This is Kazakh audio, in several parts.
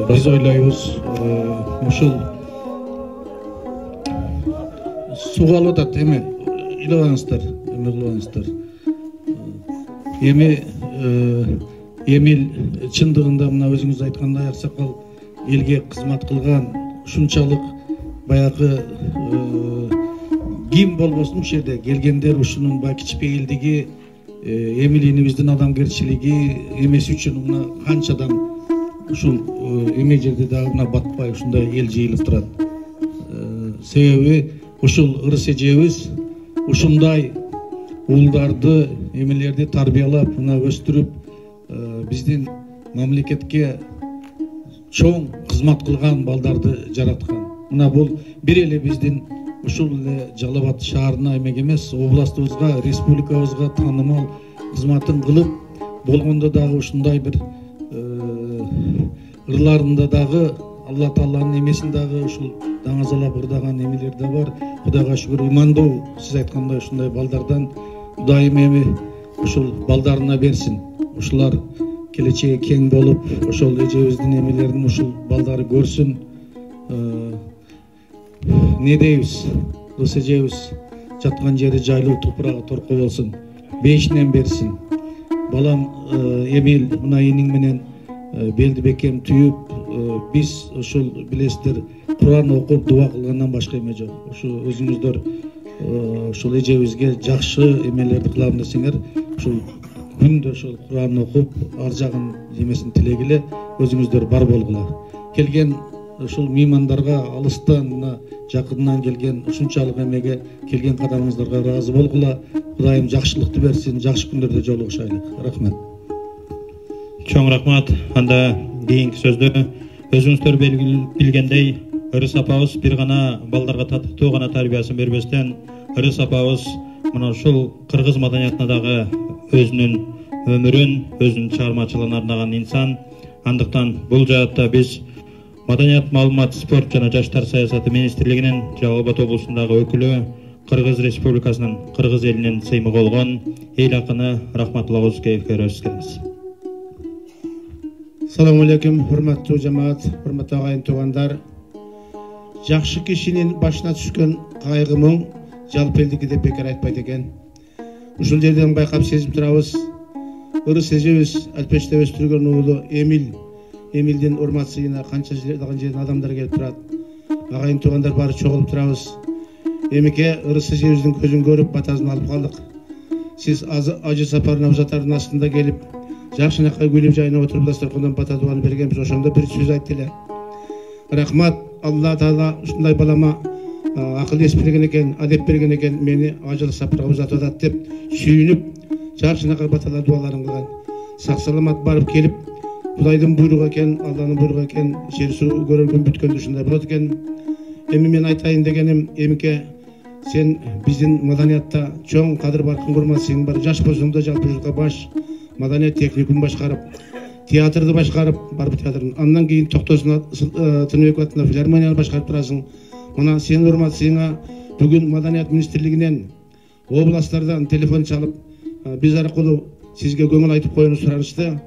Биз ойлойбуз ушул суга алып атат. Эми илебаңыздар, эми кылбаңыздар. Эми Эмил чындыгында мына өзүңүз айткандай Аксакал элге кызмат кылган, ушунчалык баягы ким болбосун ушул жерде келгендер ушунун баягы кичпейилдиги, Эмилинибиздин адамгерчилиги эмеси үчүн мына канча адам ушул эме жерде дагы мына батпай ушундай эл жыйылып турат. Себеби ушул ырыс эжебиз ушундай уулдарды, эмелерди тарбиялап, мына өстүрүп, биздин мамлекетке чоң кызмат кылган балдарды жараткан. Мына бул бир эле биздин ушул эле Жалал Абад шаарына эмек эмес, областыбызга, республикабызга таанымал кызматын кылып, болгондо дагы ушундай бир ырларында дагы Алла Тааланын эмесин дагы ушул даңазалап ырдаган эмелер да бар. Кудайга шүгүр, имандуу, сиз айткандай ушундай балдардан Кудайым эми ушул балдарына берсин. Ушулар келечеги кең болуп, ошол эжебиздин эмелерин ушул балдары көрсүн. Не дейбиз? Ырыс эжебиз жаткан жери жайлуу, топурагы торко болсун. Бейишинен берсин. Балам Эмил мына иниң менен белди бекем түйүп, биз ушул билесиздер, Куран окуп дуа кылгандан башка эме жок. Ушул өзүңүздөр ушул эжебизге жакшы эмелерди кылам десеңер, ушул күндө ушул Куран окуп, ар жагын эмесин тилегиле, өзүңүздөр бар болгула. Келген ушул меймандарга алыстан, мына жакындан келген ушунчалык эмеге келген кадамыңыздарга ыраазы болгула. Кудайым жакшылыкты берсин, жакшы күндөрдө жолугушайлык. Рахмат. Чоң рахмат. Анда кийинки сөздө өзүңүздөр билгендей, Ырыс апабыз бир гана балдарга татыктуу гана тарбиясын бербестен, Ырыс апабыз мына ушул кыргыз маданиятына дагы өзүнүн өмүрүн, өзүнүн чыгармачылыгын арнаган инсан. Андыктан бул жаатта биз Маданият, маалымат, спорт жана жаштар саясаты министрлигинин Жалал Абад облусундагы өкүлү, Кыргыз Республикасынын Кыргыз элинин сыймыгы болгон эл акыны Рахматулла Козукеевге сөз келебиз. Саламу алейкум, урматтуу жамаат, урматтуу агайын туугандар. Жакшы кишинин башына түшкөн кайгы мұң жалпы элдики деп бекер айтпайт экен. Ушул жерден байкап сезип турабыз. Ырыс эжебиз Алпеште өстүргөн уулу Эмилдин урмат сыйына канча жерден адамдар келип турат. Агайын туугандар баары чогулуп турабыз. Эмике Ырыс эжебиздин көзүн көрүп батасын алып калдык. Сиз ажы сапарына узатардын астында келип, жакшынакай күлүп жайнап отуруп дасторкондон бата дуаны бергенбиз. Ошондо бир сөз айтты эле. Рахмат, Алла Таала ушундай балама акыл эс берген экен, адеп берген экен, мени ажыл сапарга узатып атат деп сүйүнүп, жакшынакай баталар дуаларын кылган. Сак саламат барып келип, Кудайдын буйругу экен, Алланын буйругу экен, жер суу көрөргөн бүткөндө ушундай болот экен. Эми мен айтайын дегеним, Эмике, сен биздин маданиятта чоң кадыр баркын курматсың бар. Жаш болсоң да жалпы журтка баш, маданият техникум башкарып, театрды башкарып, барбы театрдын. Андан кийин Токтосун Тыныбек атында филармонияны башкарып турасың. Мына сенин урмат сыйыңа бүгүн маданият министрлигинен, областтардан телефон чалып, биз аркылуу сизге көңүл айтып коюуну суранышты.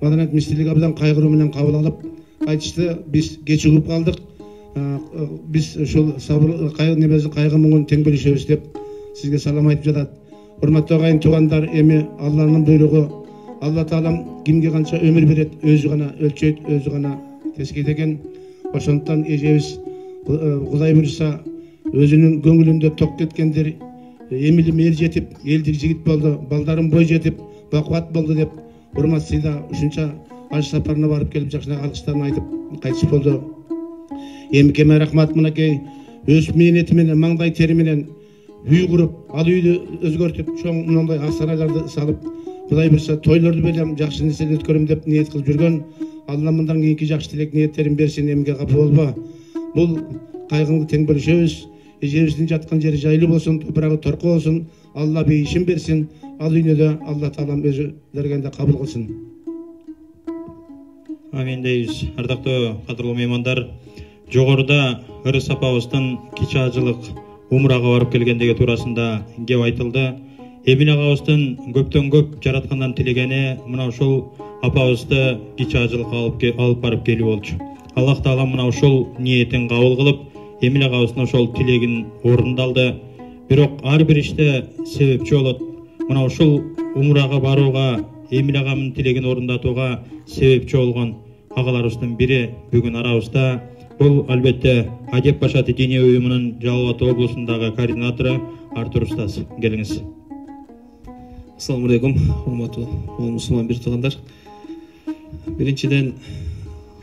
Маданият министрлиги абдан кайгыруу менен кабыл алып, айтышты, биз кеч угуп калдык. Биз ушул кайгы муңун тең бөлүшөбүз деп сизге салам айтып жатат. Урматтуу агайын туугандар, эми Алланын буйругу, Алла Таалам кимге канча өмүр берет, өзү гана өлчөйт, өзү гана тескейт экен. Ошондуктан эжебиз Кудай буйруса өзүнүн көңүлүндө ток кеткендер, Эмилим эл жетип, элдик жигит болду, балдарым бой жетип, бакубат болду деп урмат сыйда ушунча аж сапарына барып келип жакшынакай алкыштарын айтып кайтыш болду. Эмикеме рахмат, мынакей өз мээнети менен, маңдай тери менен үй куруп, ал үйдү өзгөртүп, чоң мындай ак сарайларды салып, Кудай буйруса тойлорду белем, жакшы нерселер өткөрөм деп ниет кылып жүргөн. Алла мындан кийинки жакшы тилек ниеттерин берсин, Эмике капа болбо. Бул кайгыңды тең бөлүшөбүз. Эжебиздин жаткан жери жайлуу болсун, топурагы торко болсун, Алла бейишин берсин. Ал үйнөдө Алла Таалам өзү бергенде кабыл кылсын. Амин дейбиз. Ардактуу кадырлуу меймандар, жогоруда Ырыс апабыздын кичи ажылык умрага барып келгендиги туурасында кеп айтылды. Эмил агабыздын көптөн көп жараткандан тилегени мына ушул апабызды кичи ажылыкка алып барып келүү болчу. Аллах Таала мына ушул ниетин кабыл кылып, Эмил агабыздын ошол тилегин орундалды. Бирок ар бир иште себепчи болот. Мына ушул умрага барууга, Эмил агамдын тилегин орундатууга себепчи болгон агаларыбыздын бири бүгүн арабызда. Бул албетте Адеп Башаты диний уюмунун Жалал Абад облусундагы координатору Артур Устаз. Келиңиз. Assalamu alaikum, урматтуу мусулман бир туугандар. Биринчиден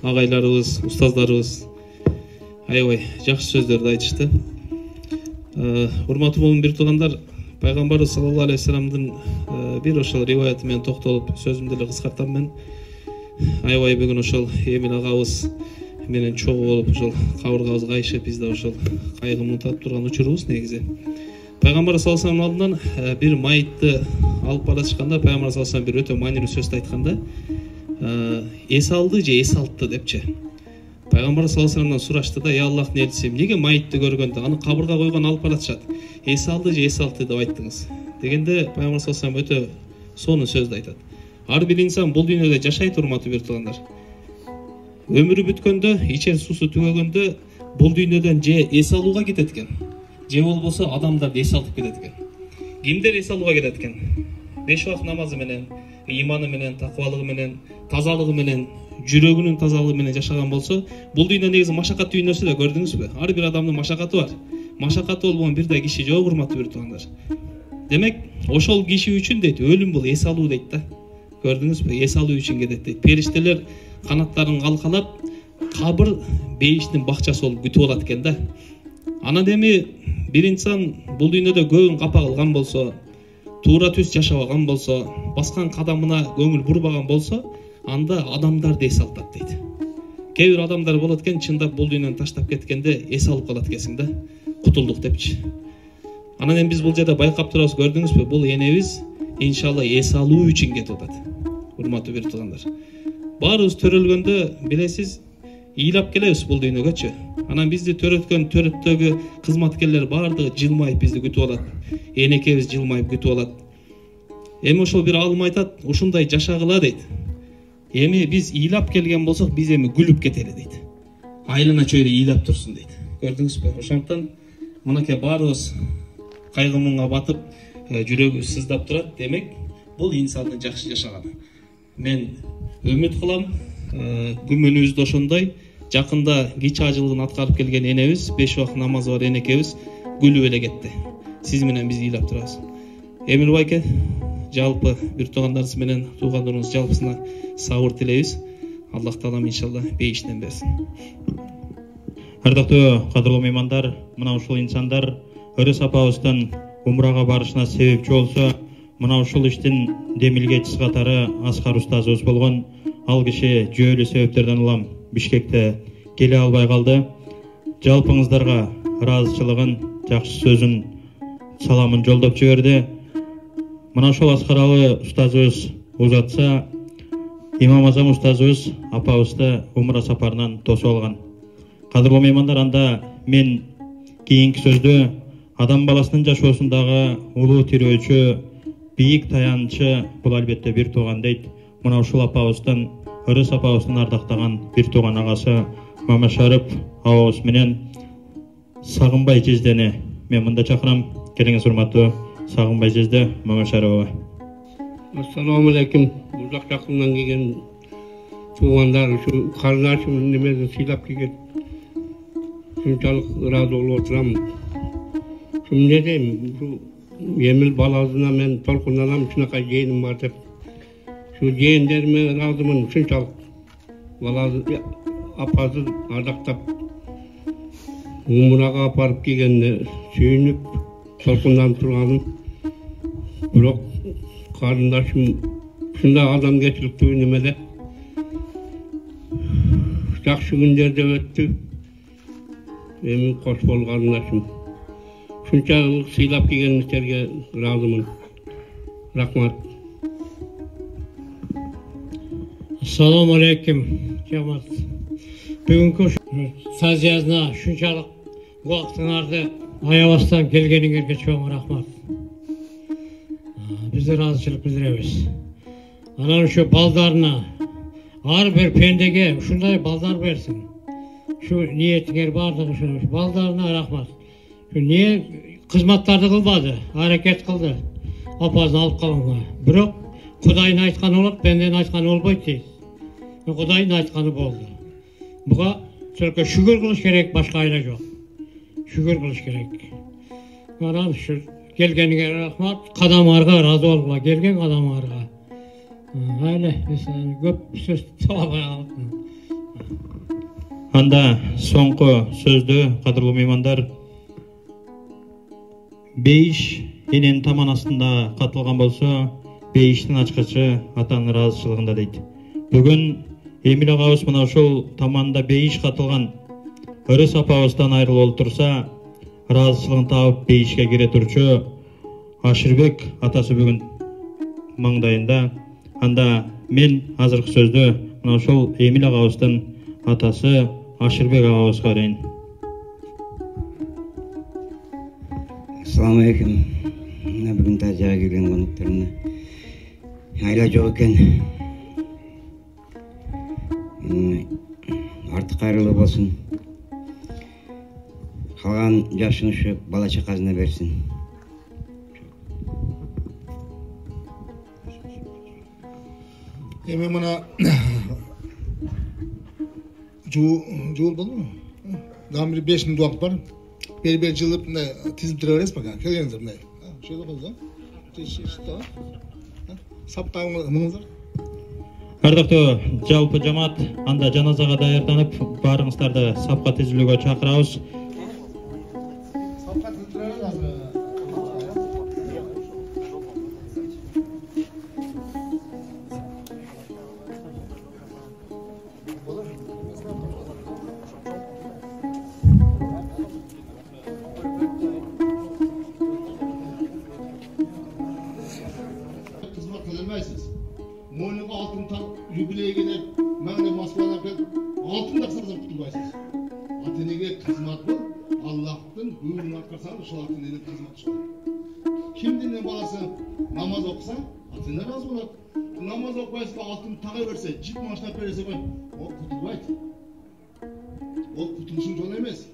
агайларыбыз, устаздарыбыз аябай жакшы сөздөрдү айтышты. Урматтуу бир туугандар, пайгамбарыбыз саллаллаху алейхи вассаламдын бир ошол риваяты менен токтолуп сөзүмдү эле кыскартам мен. Аябай бүгүн ошол Эмил агабыз менен чогуу болуп ошол кабыргабыз кайышып, бизде ошол кайгымы татып турган учурубуз негизи. Пайгамбар саллаллаху алейхи вассаламдын бир майытты алып баратышканда пайгамбар саллаллаху алейхи вассалам бир өтө маанилүү сөздү айтканда, эс алды же эс алтты депчи. Пайгамбар саллаллаху алейхи вассаламдан сурашты да: "Я Аллахтын элчиси, эмнеге майытты көргөндө аны кабырга койгон алып баратышат? Эс алды же эс алтты деп айттыңыз?" Дегенде пайгамбар саллаллаху алейхи вассалам өтө сонун сөздү айтат. Ар бир инсан бул дүйнөдө жашайт, урматтуу бир туугандар. Өмүрү бүткөндө, ичер суусу түгөгөндө бул дүйнөдөн же эс алууга кетет экен, же болбосо адамдарды эс алып кетет экен. Кимдер эс алууга кетет экен? 5 убак намазы менен, иманы менен, таквалыгы менен, тазалыгы менен, жүрөгүнүн тазалыгы менен жашаган болсо, бул дүйнө негизи машакат дүйнөсү да, көрдүңүзбү? Ар бир адамдын машакаты бар. Машакаты болбогон бир да киши жок, урматтуу бир туугандар. Демек, ошол киши үчүн дейт, өлүм бул эс алуу дейт да. Көрдүңүзбү? Эс алуу үчүн кетет дейт. Периштелер канаттарын калкалап, кабыр бейиштин бакчасы болуп күтүп алат экен да. Анан эми бир инсан бул дүйнөдө көбүн капа кылган болсо, туура түз жашабаган болсо, баскан кадамына көңүл бурбаган болсо, анда адамдарды эс алтат дейт. Кээ бир адамдар болот экен, чындап бул дүйнөнү таштап кеткенде эс алып калат экенсиң да, кутулдук депчи. Анан эми биз бул жерде байкап турабыз, көрдүңүзбү? Бул энебиз иншалла эс алуу үчүн кетип атат. Урматтуу бир туугандар. Баарыбыз төрөлгөндө билесиз, ыйлап келебиз бул дүйнөгөчү. Анан бизди төрөткөн төрөттөгү кызматкерлер баардыгы жылмайып бизди күтүп алат. Энекебиз жылмайып күтүп алат. Эми ошол бир алым айтат, ушундай жашагыла дейт. Эми биз ыйлап келген болсок, биз эми күлүп кетели дейт. Айлана чөйрө ыйлап турсун дейт. Көрдүңүзбү? Ошондон мынакей баарыбыз кайгы муңга батып, жүрөгүбүз сыздап турат. Демек, бул инсандын жакшы жашаганы. Мен үмүт кылам, күмөнүбүз да ошондой. Жакында кичи ажылыгын аткарып келген энебиз, 5 убак намазы бар энекебиз күлүп эле кетти. Сиз менен биз ыйлап турабыз. Эмил байке, жалпы бир туугандарыбыз менен туугандарыбыз жалпысына сабыр тилейбиз. Аллах Таалам иншалла бейиштен берсин. Ардактуу кадырлуу меймандар, мына ушул инсандар Ырыс апабыздын умрага барышына себепчи болсо, мына ушул иштин демилгечиси катары Аскар устазыбыз болгон. Ал киши жүйөлүү себептерден улам Бишкекте келе албай калды. Жалпыңыздарга ыраазычылыгын, жакшы сөзүн, саламын жолдоп жиберди. Мына ошол Аскаралы устазыбыз узатса, Имам Азам устазыбыз апабызды умра сапарынан тосуп алган. Кадырлуу меймандар, анда мен кийинки сөздү адам баласынын жашоосундагы улуу тирөөчү, бийик таянычы бул албетте бир тууган дейт. Мына ушул апабыздын, Ырыс апабыздын ардактаган бир тууган агасы Мамашарып абабыз менен Сагынбай Жездени мен мында чакырам. Келиңиз урматтуу Сагынбай Жезде, Мамашарып аба. Ассаламу алейкум. Узак жакындан келген туугандар, ушу карындашым немени сыйлап келген. Шунчалык ыраазы болуп отурам. Эмне дейм, ушу Эмил баласына мен толкунданам, ушунакай жээним бар деп. Şu yeğenlerime razımın uşunçalık balası apazı ardaktap umuraga aparıp kelgende sүйүнүп толкундан турганым. Бирок карындашым ушундай адамгерчиликтүү немеде жакшы күндөрдө өттү. Эми кош бол карындашым. Ушунчалык сыйлап келгениңиздерге разымын. Рахмат. Assalamu alaikum cemaat. Бүгүнкү сазиязына шунчалык убактыңарды аябастан келгениңерге чоң рахмат. biz разычылык билдиребиз. Анан ушу балдарына ар бир пендеге ушундай балдар берсин. Şu niyetler bardығы şu baldarına rahmat. Şu niye kızmattарды kılmadı, hareket kıldı. Apazını alıp kalınma. Bırak Kudayın aytkanı olup, benden aytkanı olmaydı deydi. Kudayın aytkanı oldu. Buğa şükür kılış gerek, başka aile yok. Şükür kılış gerek. Bana şu gelgenine rahmat, kadam arga razı olma, gelgen kadam arga. Öyle, mesela köp söz tamam. Анда соңғы сөзді қадірлі меймандар бейіш енен таман астында қатылған болса, бейіштің ачқычы атаның разышылығында дейді. Бүгін Эмил ағабыз мына ошол таманда бейіш қатылған ырыс апабыздан айрылып олып тұрса, разышылығын тауып бейішке кире турчу Ашырбек атасы бүгін маңдайында. Анда мен азыркы сөздү мына ошол Эмил ағабыздын атасы Ашырбек ағабызға берейин. Assalamu alaikum. Mына бүгүн тазияга келген конокторуна айла жок экен. Артык кайрылуу болсун. Калган жашын ушу бала чакасына берсин. Эми мына жуул болду му? Дагы бир 5 мүнөт убакыт бар. Бери жылып мындай тизип тура бересиз бака. Келгениңиздер мындай. Ошол койдуң. Саптагыңыздар. Ардактуу жалпы жамаат, анда жаназага даярданып, баарыңыздарды сапка тизилүүгө чакырабыз. Сапка тизилдиребиз азыр. Moynuga altın tak, jubileye gelip, mağne Moskvadan gelip, altın taksanızdan kutulmayasınız. Atenege kızmat bu, Allah'ın buyruğunu akarsanız, şu Atenege kızmat çıkar. Kimdinin balası namaz okusa, Atene razı olur. Namaz okuyasın, altın tağı verse, cip maaşına verse, o kutulmaydı. O kutuluşun yolu emez.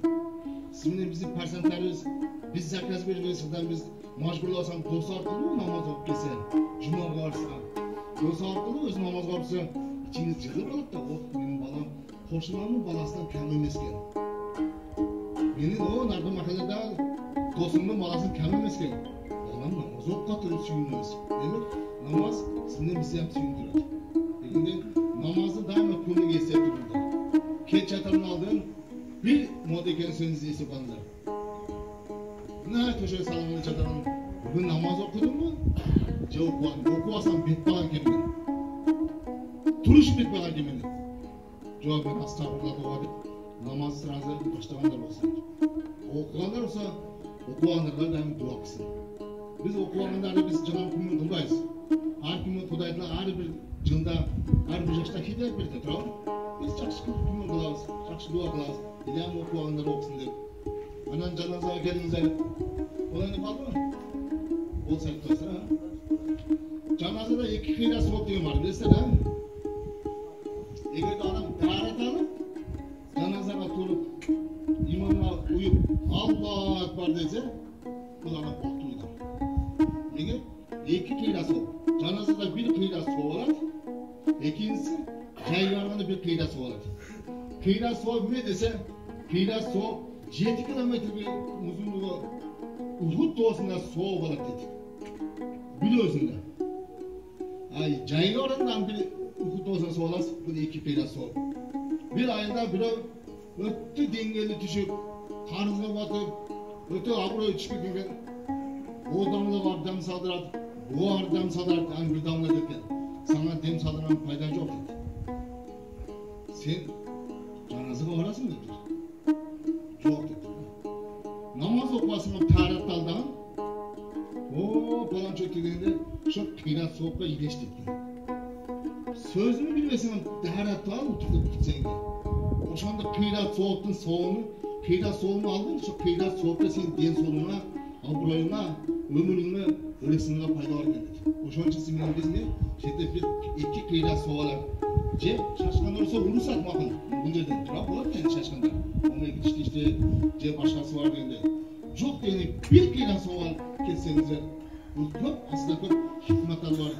Şimdi bizim persentlerimiz, biz zakaz veriyoruz, biz majburlu olsam, dostu arttırır namaz okup kese, cuma varsa. Dostu arttırır, öz namaz varsa, içiniz cızır kalıp da, benim balam, koşulanın balasından kəm emesken. Benim o, nardı mahallede, dostumun balasından kəm emesken. Balam namaz okuyatırır, suyunuz. Demek, namaz, sizin bizi hem suyundurur. Peki namazı daima konu geçse dururdu. Keç yatarını aldığın, bir modeken sözünüzü ise bandır. Ne köşeye salonunu çatarın, bugün namaz okudun mu? Okuvasan bit balan keminin. Turuş bit balan keminin. Cevap ben astagfirullah doğadı. Namaz sırası başlayanlar olsun. Okuyanlar olsa, okuyanlarla da hem dua kısın. Biz okuyanlarla biz Cenab-ı Kum'un kılmayız. Her kum'un kudayla her bir cılda, her bir yaşta hidayet bir tetrav. Biz жақсы kum'un kılağız, жақсы dua kılağız. İlham okuyanlar okusun deyip. Anan canazaya gelinize, olay ne kaldı mı? Ol sayıp koysa ha? Canazada iki kıyla soğuk diyor var, bilirsin ha? Eğer adam taharet alıp, canazada turup, imamla uyup, Allah Ekber dese, bu adam baktı uyudan. Eğer iki kıyla soğuk, canazada bir kıyla soğuk olarak, ikincisi, caygarganda bir kıyla soğuk olarak. Kıyla soğuk ne dese, kıyla soğuk, 7 kilometre uzunluğu Uhud doğusunda soğuk olarak dedik. Biliyorsun da. Ay, caylı oranından bir Uhud doğusunda soğuk olas, bu da 2 kıyla soğuk. Bir ayında biri öttü dengeli düşüp, karnına batıp, öttü abura çıkıp gelgen, o damla var dem saldırat, o var dem saldırat, hani bir damla döken. Sana dem saldıran fayda yok dedi. Sen canazıga varasın dedi. Жоқ dedi. Namaz okuvasına taharet aldan, o palanço degende şu kıyrat soğukla iyileşti. Sözünü bilmesen taharet al, tutup gitsen de. Oşanda kıyrat soğuktun soğunu, kıyrat soğunu aldın, şu kıyrat soğukta senin den soluna, aburayına, ömrüne, ırısına payda var dedi. Ошончусы менен биз эмне жерде бир эки кыйла соолар же шашкан болсо урусат макул бул жерден туурабы болот эми шашканда ону иште же башкасы бар дегенде жок дегенде бир кыйла соол кетсеңиздер бул көп астында көп хикматтар бар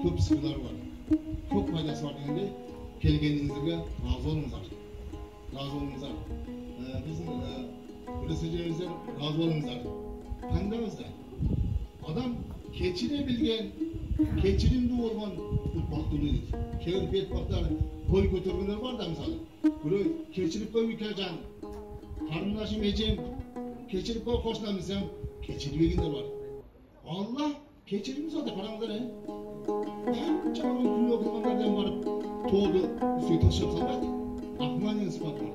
көп сырлар бар көп пайдасы бар дегенде келгениңиздерге ыраазы болуңуздар биздин президентибизден ыраазы болуңуздар тандаңыздар адам кечире билген кечиримдүү болгон бул бактылуу дейт кээ бир бетбактар бой көтөргөндөр бар да мисалы бирөө кечирип койбуй жан карындашым эжем кечирип кой кошунам десем кечирбегендер бар алла кечирим заты караңыздар канча күнөө кылгандардан барып тоолду үстүгө таштап салбайт рахман деген сыпат бар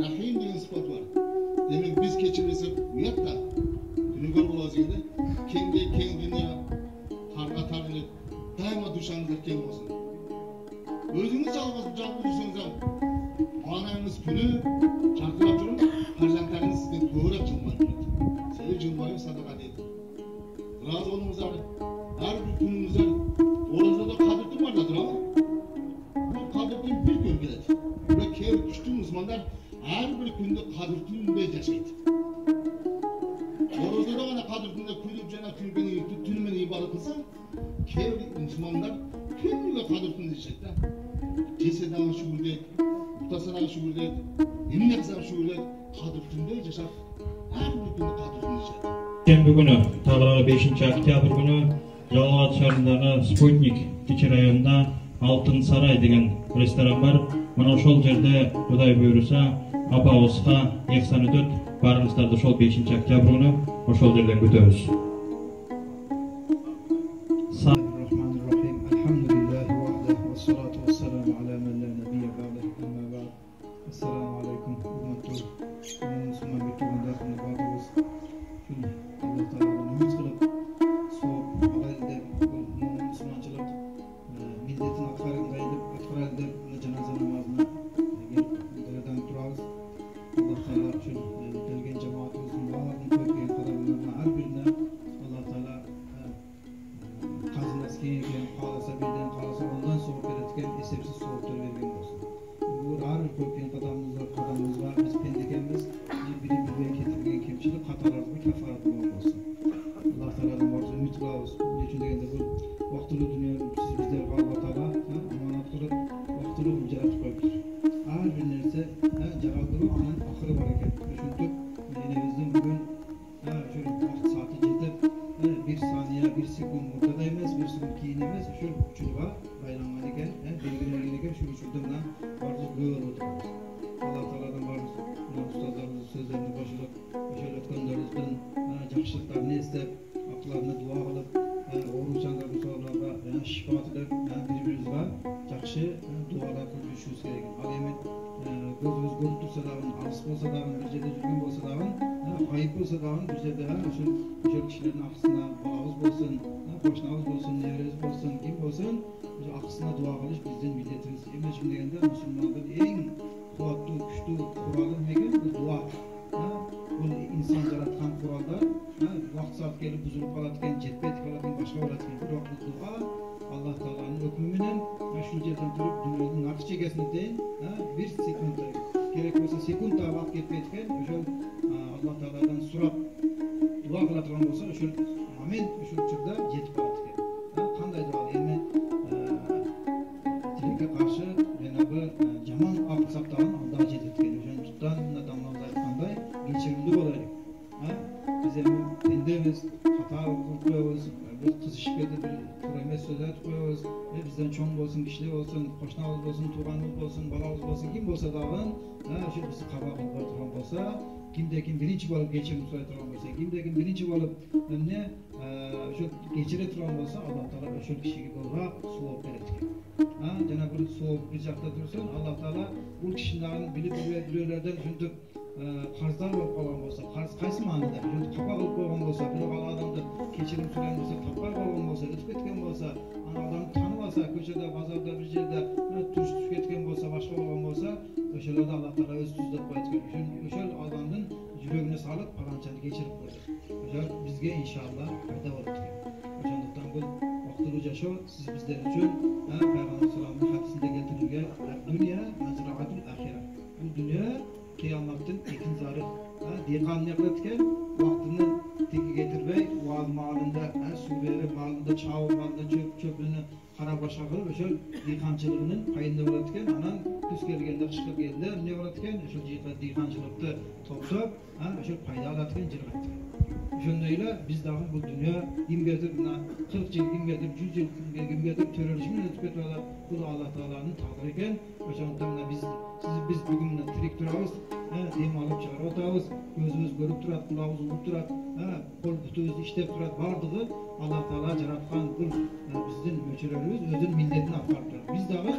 рахим деген сыпат бар демек биз кечирбесек уят да күнөөкөр болобуз дегенде кеңге кең дүйнө тарга тар элек дайыма душаңыздар кең болсун өзүңүз жалгыз жүрсөңүз анаңыз күлүп жаркырап жүрүп фарзандарыңыз сизден көбүрөөк жылмайт себеби жылмаюу садака дейт ыраазы болуңуздар ар бир күнүңүздөр оразада кадыртын бар да туурабы бул кадыртын бир күн келет бирок кээ бир күчтүү мусулмандар ар бир күндү кадыртындай жашайт оразада гана кадыртында күлүп жана түнү менен ибадат кылса кээ бир мусулмандар күнүгө кадыртында жашайт да жесе дагы шүгүрдейт уктаса дагы шүгүрдейт эмне кылса дагы шүгүрдейт кадыртындай жашап ар бир күндү кадыртында жашайт Şembe günü, tağlara 5 oktyabr günü Жалал шаарындагы Спутник кичи районунда Алтын Сарай деген ресторан бар. Мына ошол жерде Кудай буйруса апабызга ыйыксан өтөт. Барыңыздарды ошол 5 октябрь күнү ошол жерден күтөбүз. Kimde birinci bolup geçirim suray turgan bolsa, kimde birinci bolup эмне ошо кечире турган болсо, Аллах Таала ошол кишиге көбүрөөк сооп берет экен. Жана бир сооп бир жакта турсун, Аллах Таала бул кишинин билип билүүлөрдөн ушинтип карздар болуп калган болсо, карз кайсы маанада ушинтип капа кылып койгон болсо, бирок ал адамды кечирим сурайын десе, таппай калган болсо, өтүп кеткен болсо, аны адамды тааныбаса, көчөдө, базарда бир жерде туруш түшүп кеткен болсо, башка болгон болсо, ошолорду Аллах Таала өз түздөп коет экен. Ошол адамдын жүрөгүнө салып, аганчаны кечирип коет. Ошол бизге иншалла пайда болот экен. Ошондуктан bu vaqtida yaşaw siz bizler uchun Peygamber sallallahu hadisinde keltirilgan dünya mazraatul ahireh. Bu dünya kıyamatın ikinzarı. Dehqonni qilayotgan vaqtini teki getirmey val malında, suveri malında, çavur malında çöpünü qara boshqa qilib o'sha dehqonchiliginin payında bo'layotgan anan kuz kelganda qishga kelganda ne bo'layotgan o'sha dehqonchilikni to'plab o'sha payda oladigan jirg'at. Shundayla biz daha bu dünya imgedir 40 yıl imgedir 100 yıl imgedir terörizmin ötüp etmeler. Bu da Allah Teala'nın takdiri eken. O'shandan biz bugün tirik turamiz. Dem alıp çıkarıp otağız. Gözümüz görüp turat, kulağımız ulup turat. Kol butubuz işlep turat. Vardığı Allah Teala yaratkan bizden möçelerimiz özün milletini atkarıp turat. Biz daha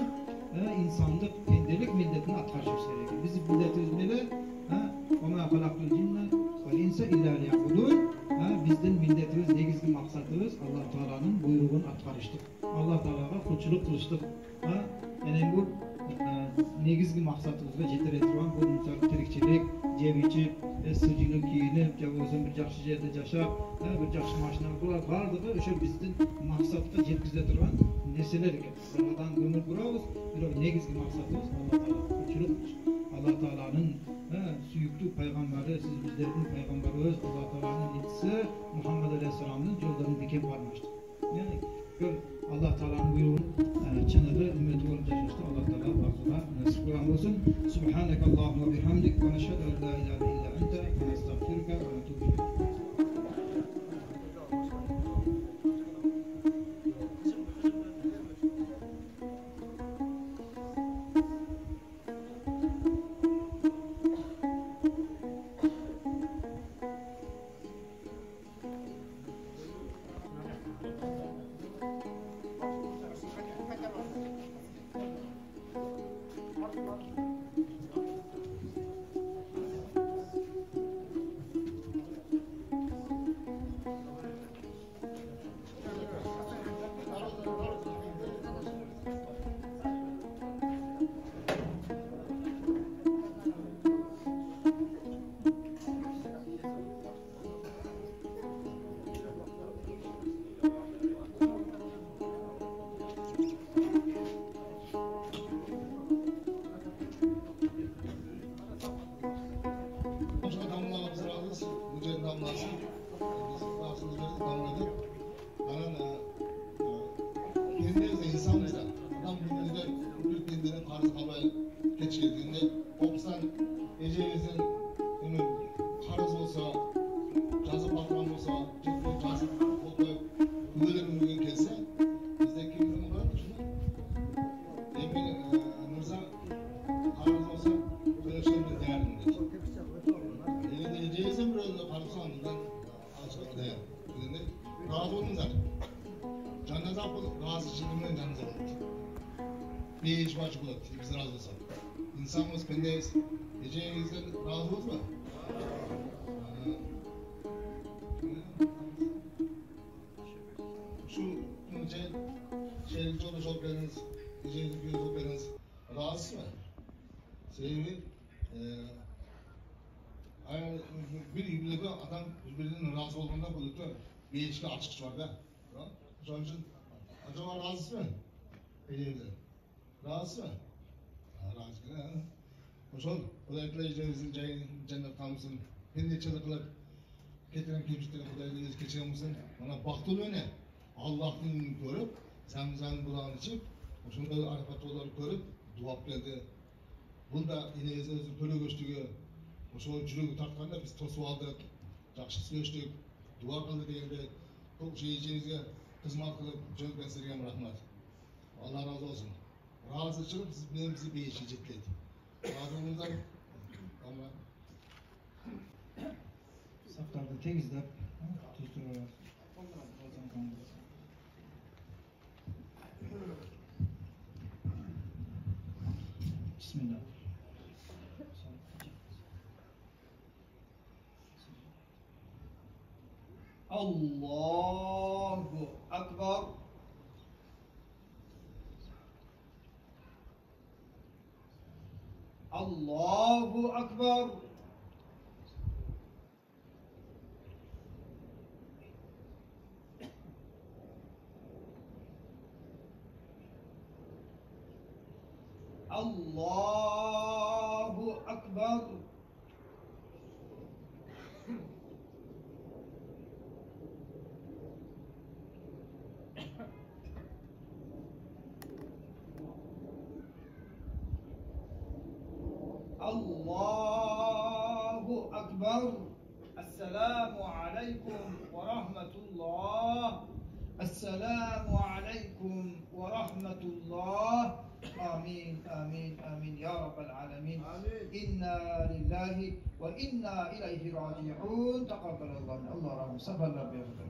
insanlık, pendelik milletini atkarışıp gerekir. Bizim milletimiz böyle وَمَا خَلَقْتُ الْجِنَّ وَالْاِنْسَ اِلَّا لِيَعْبُدُونَ Bizden milletimiz, negizli maksatımız Allah Teala'nın buyruğunu atkarıştık. Allah Teala'ga kulçuluk kılıştık. Yani bu negizli maksatımızga jeter ettirgan bu misal tirikçilik, jep içip, sırcılık kiyinip, jabosun bir жақсы жерде жашап, bir жақсы машина bular bardığı o'sha bizden maksatga jetkizile turgan nerseler ekan. Buradan ömür kurabız, biroq negizli maksatımız Allah Teala kulçuluk kılış. Allah Teala'nın suyuklu peygamberi, siz bizlerin peygamberimiz Allah Teala'nın elçisi Muhammed Aleyhisselam'ın yollarını dikip varmıştır. Yani Allah Teala'nın buyruğunu çınarı ümmeti olup yaşamıştı. Allah Teala barzına nasip olan olsun. Subhaneke Allahümme ve bihamdik ve neşhedü en la ilahe illa ente ve nestağfiruke ve netubu ileyk. İnsanımız pendeyiz. Geceğinizden razıyız mı? Şu çelik çok beğeniniz, geceğiniz çok beğeniniz. Razı mı? Sebebi bir adam birbirinin razı olduğunda buluttu. Bir ilişki açıkçı var da. Onun için acaba razı mı? Razı mı? Razı mı? Ошол Кудайга эжебиздин жаннат камысын пендечилик кылып кетирген кемчиликтерин Кудайга өзү кечирмесин мына бактылуу эне Аллахтын үнүн көрүп Замзам булагын ичип ошондой аракаттоолорду көрүп дубап келди. Бул да энебиз өзү төлөгөчтүгү ошол жүрөгү тартканда биз тосуп алдык, жакшы сүйлөштүк, дуа кылды дегенде бул эжебизге кызмат кылып жөнөткөн сизге рахмат. Алла разы болсун. Разы чыгып биз менен бизди бейишке жеткилейт. Razılığınızdan ama Saflarda temizlep tuzdurarak Bismillah. Allahu Akbar. Allahu Akbar. الله أكبر. الله أكبر. السلام عليكم ورحمة الله. السلام عليكم ورحمة الله. آمين آمين آمين يا رب العالمين. إنا لله وإنا إليه راجعون. تقبل الله من الله رحمه. صلى الله عليه وسلم.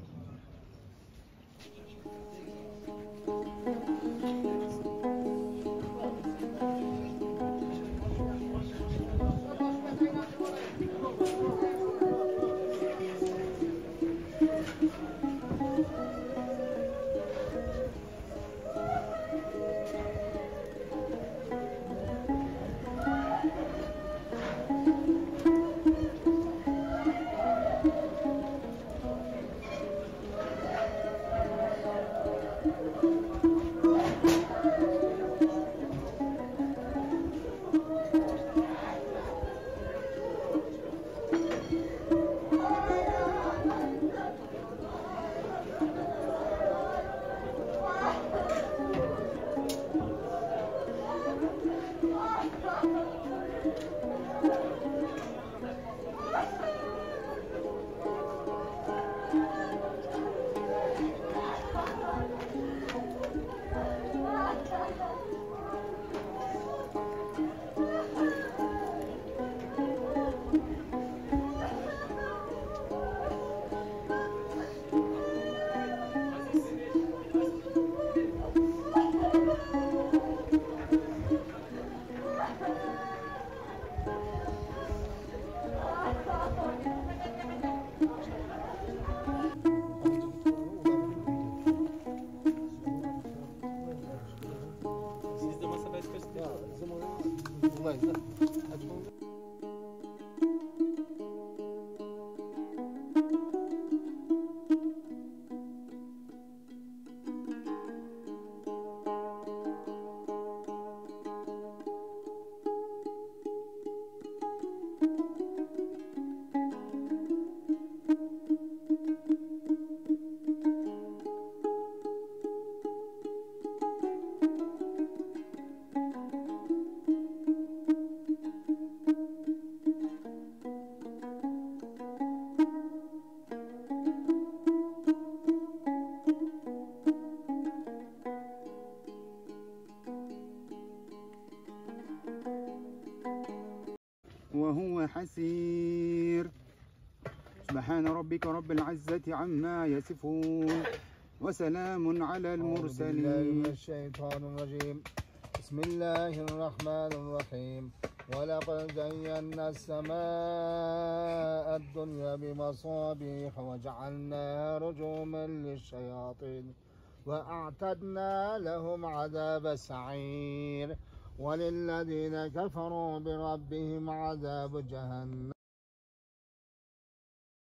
وهو حسير. سبحان ربك رب العزة عما يصفون وسلام على المرسلين. أعوذ بالله من الشيطان الرجيم. بسم الله الرحمن الرحيم. ولقد زينا السماء الدنيا بمصابيح وجعلناها رجوما للشياطين وأعتدنا لهم عذاب السعير وللذين كفروا بربهم عذاب جهنم.